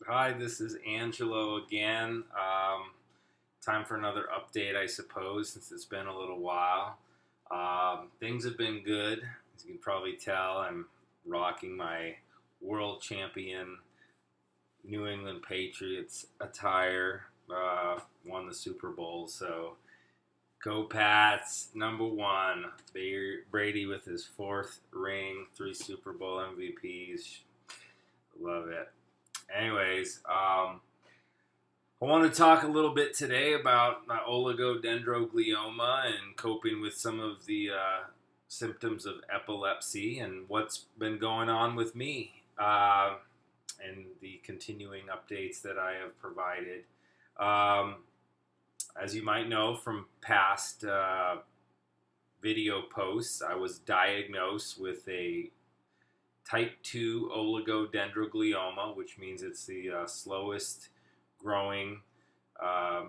Hi, this is Angelo again. Time for another update, I suppose, since it's been a little while. Things have been good. As you can probably tell, I'm rocking my world champion New England Patriots attire. Won the Super Bowl, so go Pats. Number one, Brady with his fourth ring, three Super Bowl MVPs. Love it. Anyways, I want to talk a little bit today about my oligodendroglioma and coping with some of the symptoms of epilepsy and what's been going on with me and the continuing updates that I have provided. Um, as you might know from past video posts, I was diagnosed with a type 2 oligodendroglioma, which means it's the slowest growing, uh,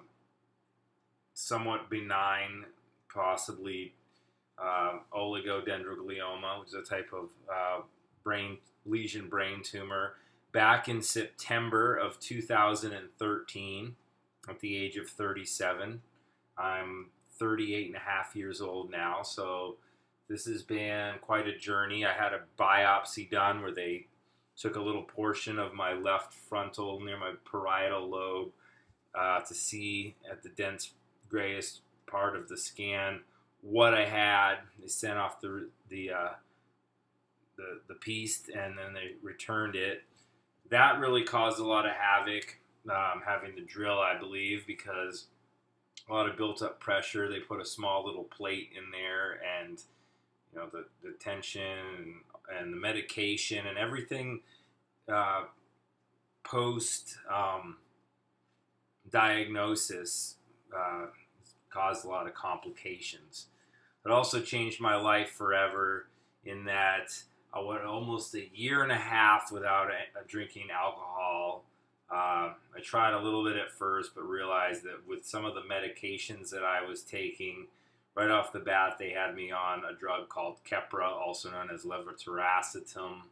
somewhat benign, possibly oligodendroglioma, which is a type of brain tumor, back in September of 2013 at the age of 37. I'm 38 and a half years old now, so this has been quite a journey. I had a biopsy done where they took a little portion of my left frontal near my parietal lobe to see at the dense grayish part of the scan what I had. They sent off the piece and then they returned it. That really caused a lot of havoc, having to drill, I believe, because a lot of built up pressure. They put a small little plate in there, and the tension and the medication and everything post diagnosis caused a lot of complications. It also changed my life forever in that I went almost a year and a half without drinking alcohol. I tried a little bit at first, but realized that with some of the medications that I was taking, right off the bat, they had me on a drug called Keppra, also known as levetiracetam,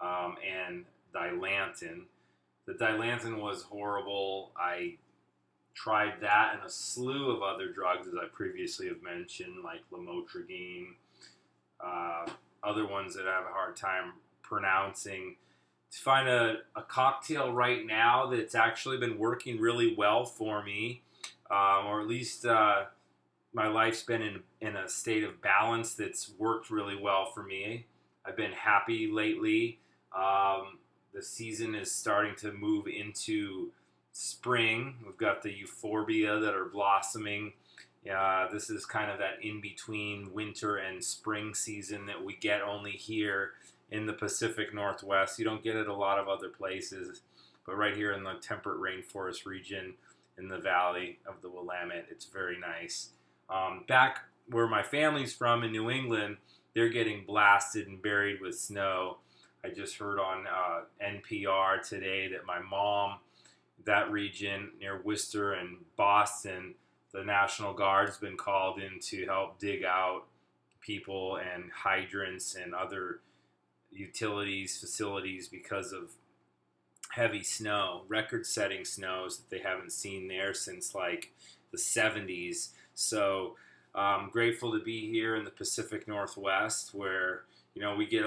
and Dilantin. The Dilantin was horrible. I tried that and a slew of other drugs, as I previously have mentioned, like lamotrigine, uh, other ones that I have a hard time pronouncing. To find a cocktail right now that's actually been working really well for me, or at least my life's been in a state of balance that's worked really well for me. I've been happy lately. The season is starting to move into spring. We've got the euphorbia that are blossoming. This is kind of that in between winter and spring season that we get only here in the Pacific Northwest. You don't get it a lot of other places, but right here in the temperate rainforest region in the valley of the Willamette, it's very nice. Back where my family's from in New England, they're getting blasted and buried with snow. I just heard on NPR today that my mom, that region near Worcester and Boston, the National Guard's been called in to help dig out people and hydrants and other utilities, facilities because of heavy snow, record-setting snows that they haven't seen there since like the 70s. So I'm grateful to be here in the Pacific Northwest where, we get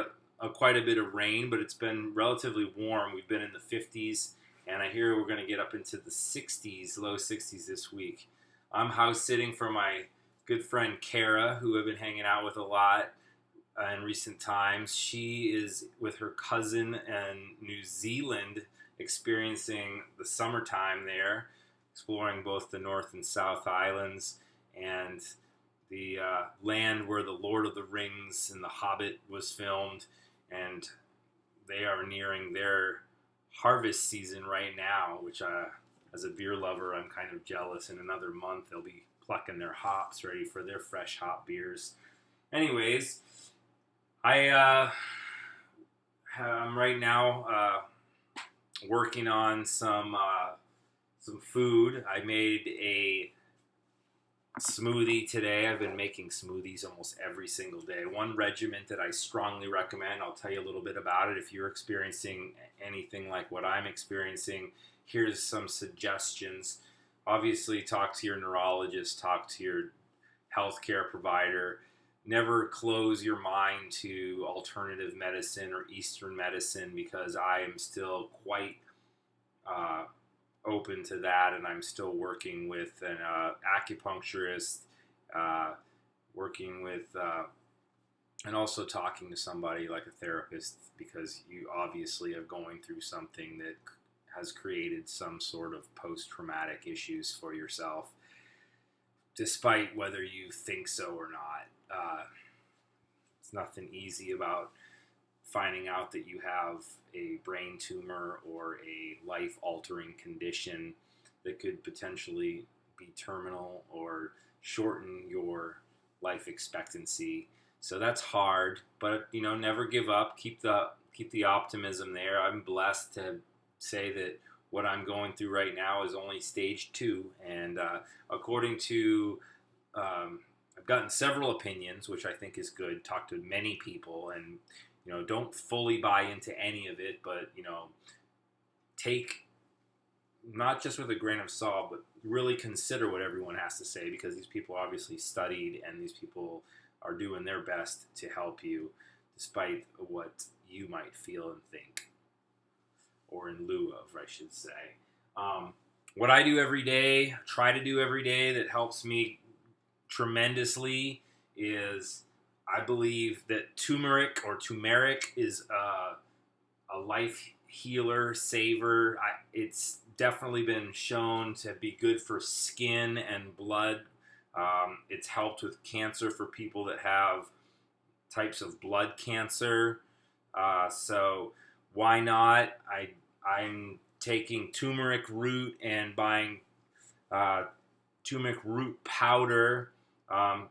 quite a bit of rain, but it's been relatively warm. We've been in the 50s, and I hear we're going to get up into the 60s, low 60s this week. I'm house sitting for my good friend Kara, who I've been hanging out with a lot in recent times. She is with her cousin in New Zealand, experiencing the summertime there, exploring both the North and South Islands and the land where the Lord of the Rings and the Hobbit was filmed, and they are nearing their harvest season right now, which as a beer lover, I'm kind of jealous. In another month, they'll be plucking their hops ready for their fresh hop beers. Anyways, I'm right now working on some food. I made a smoothie today. I've been making smoothies almost every single day. One regimen that I strongly recommend, I'll tell you a little bit about it. If you're experiencing anything like what I'm experiencing, here's some suggestions. Obviously, talk to your neurologist, talk to your healthcare provider. Never close your mind to alternative medicine or Eastern medicine, because I am still quite uh, open to that, and I'm still working with an acupuncturist, uh, working with, and also talking to somebody like a therapist, because you obviously are going through something that has created some sort of post-traumatic issues for yourself, despite whether you think so or not. It's nothing easy about finding out that you have a brain tumor or a life-altering condition that could potentially be terminal or shorten your life expectancy. So that's hard, but never give up. Keep the optimism there. I'm blessed to say that what I'm going through right now is only stage 2, and according to I've gotten several opinions, which I think is good. Talk to many people, and don't fully buy into any of it, but take, not just with a grain of salt, but really consider what everyone has to say, because these people obviously studied, and these people are doing their best to help you, despite what you might feel and think, or in lieu of, I should say. What I do every day, try to do every day, that helps me tremendously is, I believe that turmeric is a life healer, saver. It's definitely been shown to be good for skin and blood. It's helped with cancer for people that have types of blood cancer. So why not? I'm taking turmeric root and buying turmeric root powder. A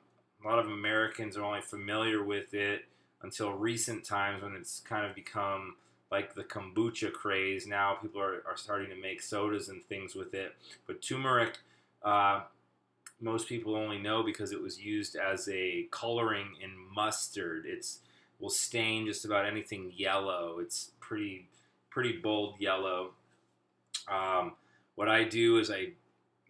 lot of Americans are only familiar with it until recent times, when it's kind of become like the kombucha craze. Now people are starting to make sodas and things with it. But turmeric, most people only know because it was used as a coloring in mustard. Will stain just about anything yellow. It's pretty bold yellow. What I do is I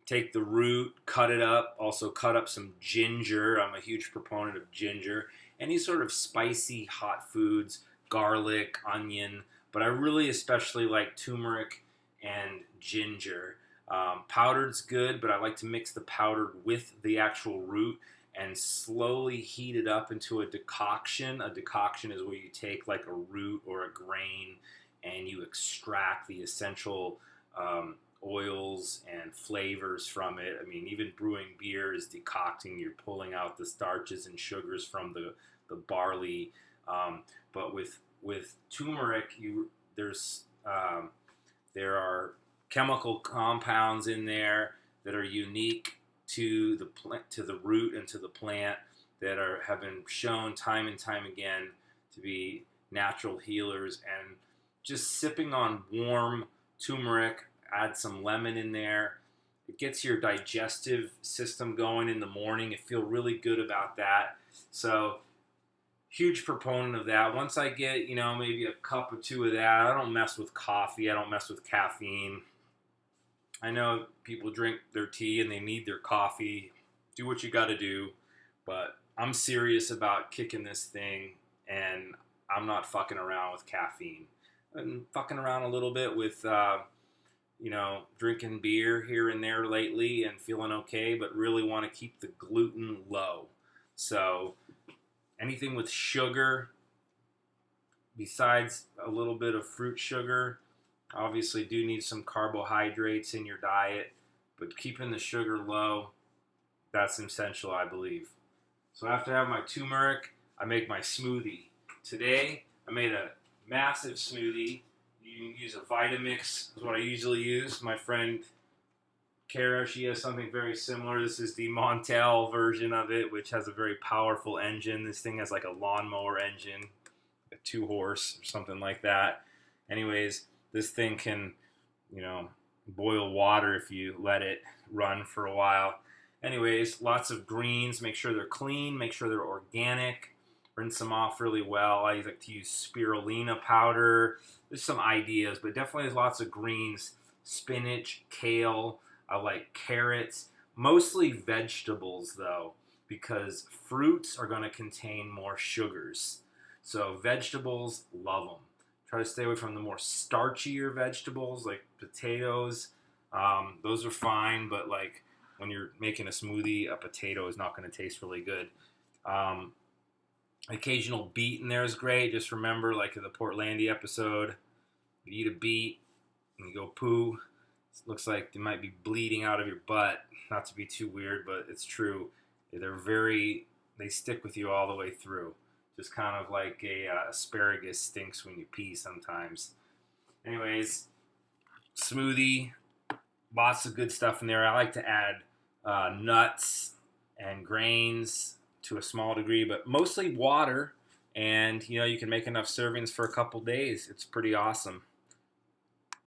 take the root, cut it up, also cut up some ginger. I'm a huge proponent of ginger. Any sort of spicy hot foods, garlic, onion, but I really especially like turmeric and ginger. Powdered's good, but I like to mix the powdered with the actual root and slowly heat it up into a decoction. A decoction is where you take like a root or a grain and you extract the essential oils and flavors from it. I mean, even brewing beer is decocting. You're pulling out the starches and sugars from the barley. But with turmeric, there are chemical compounds in there that are unique to the plant, to the root, and to the plant, that have been shown time and time again to be natural healers. And just sipping on warm turmeric, add some lemon in there. It gets your digestive system going in the morning. I feel really good about that. So, huge proponent of that. Once I get, maybe a cup or two of that, I don't mess with coffee. I don't mess with caffeine. I know people drink their tea and they need their coffee. Do what you got to do. But I'm serious about kicking this thing, and I'm not fucking around with caffeine. I'm fucking around a little bit with drinking beer here and there lately and feeling okay, but really want to keep the gluten low. So anything with sugar, besides a little bit of fruit sugar, obviously do need some carbohydrates in your diet, but keeping the sugar low, that's essential, I believe. So after I have my turmeric, I make my smoothie. Today, I made a massive smoothie. You can use a Vitamix, is what I usually use. My friend Kara, she has something very similar. This is the Montel version of it, which has a very powerful engine. This thing has like a lawnmower engine, a 2-horse or something like that. Anyways, this thing can, boil water if you let it run for a while. Anyways, lots of greens. Make sure they're clean. Make sure they're organic. Rinse them off really well. I like to use spirulina powder. There's some ideas, but definitely there's lots of greens. Spinach, kale. I like carrots. Mostly vegetables, though, because fruits are going to contain more sugars. So vegetables, love them. Try to stay away from the more starchier vegetables like potatoes. Those are fine, but like when you're making a smoothie, a potato is not going to taste really good. Occasional beet in there is great. Just remember, like in the Portlandia episode, you eat a beet and you go poo. It looks like they might be bleeding out of your butt. Not to be too weird, but it's true. They stick with you all the way through. Just kind of like asparagus stinks when you pee sometimes. Anyways, smoothie, lots of good stuff in there. I like to add nuts and grains to a small degree, but mostly water. And you can make enough servings for a couple days. It's pretty awesome.